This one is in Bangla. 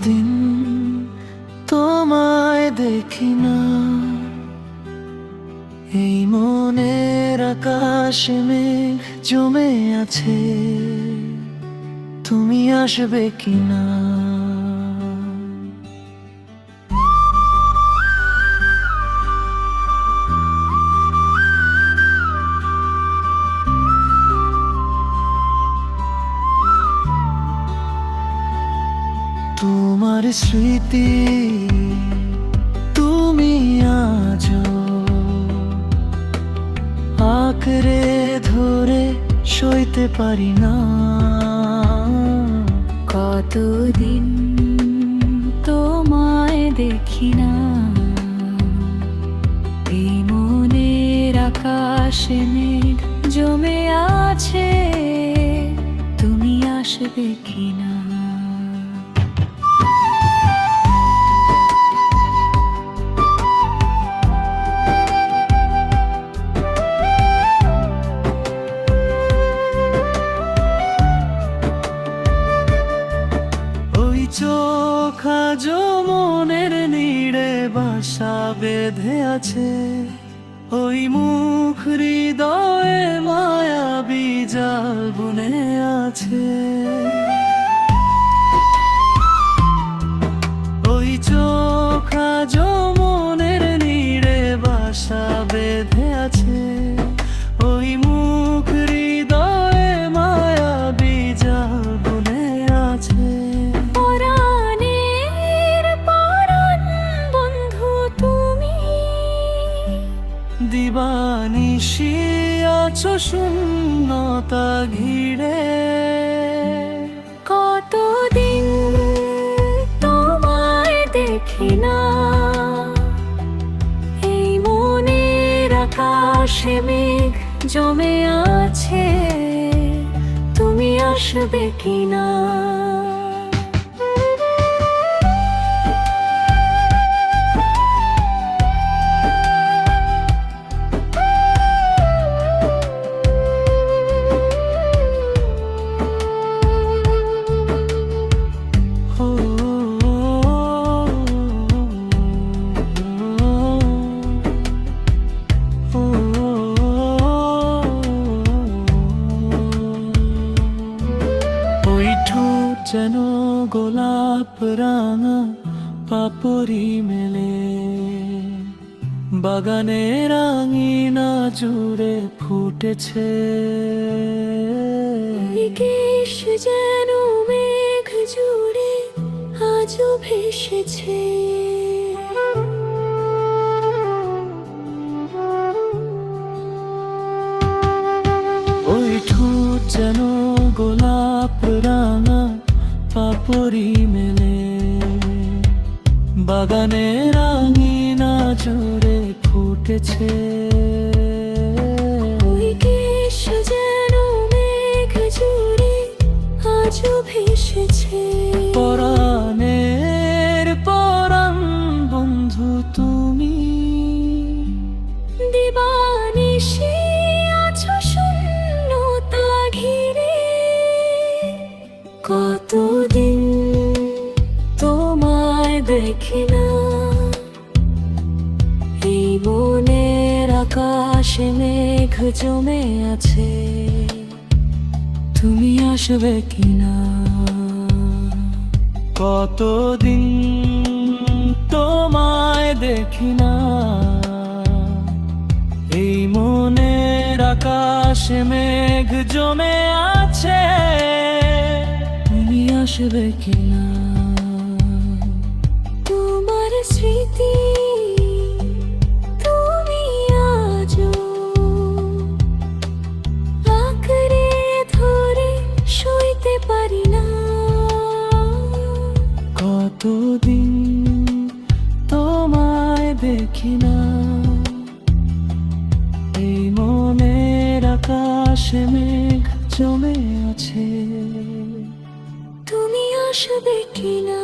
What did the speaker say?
কতদিন তোমায় দেখি না, এই মনের আকাশে মেঘ জমে আছে, তুমি আসবে কিনা? তোমার স্মৃতি তুমি আজও আঁকড়ে ধরে সইতে পারি না। কতদিন তোমায় দেখি না, এই মনের আকাশে মেঘ জমে আছে, তুমি আসবে কিনা? চোখ আজ মনের নীড়ে বাসা বেঁধে আছে, ওই মুখ হৃদয়ে মায়াবী জাল বুনে আছে। ওই চোখ আজ মনের নীড়ে বাসা বেঁধে আছে, ওই মুখ হৃদয়ে মায়াবী জাল বুনে আছে। দিবানিশি আছো শূন্যতা ঘিরে, কতদিন তোমায় দেখি না, এই মনের আকাশে মেঘ জমে আছে, তুমি আসবে কিনা? যেন গোলাপ রাঙা পাপড়ি মেলে, বাগানের আঙিনা জুড়ে ফুটেছে। কেশ যেন মেঘ জুড়ে আজও ভেসেছে, ওই ঠোঁট যেন গোলাপ রাঙা পাপড়ি মেলে, বাগানের আঙিনা জুড়ে ফুটেছে। ওই কেশ যেন মেঘ জুড়ে আজও ভেসেছে। পরাণের পরাণ বন্ধু তুমি, দিবানিশি আছো শূন্যতা ঘিরে, কতদিন তোমায় দেখি না, এই মনের আকাশে মেঘ জমে আছে, তুমি আসবে কিনা? কতদিন তোমায় দেখি না, এই মনের আকাশে মেঘ জমে আছে, তুমি আসবে কিনা? তোমার স্মৃতি তুমি আজও আঁকড়ে ধরে সইতে পারি না। কতদিন তোমায় দেখি না, এই মনের আকাশে মেঘ জমে আছে, তুমি আসবে কিনা?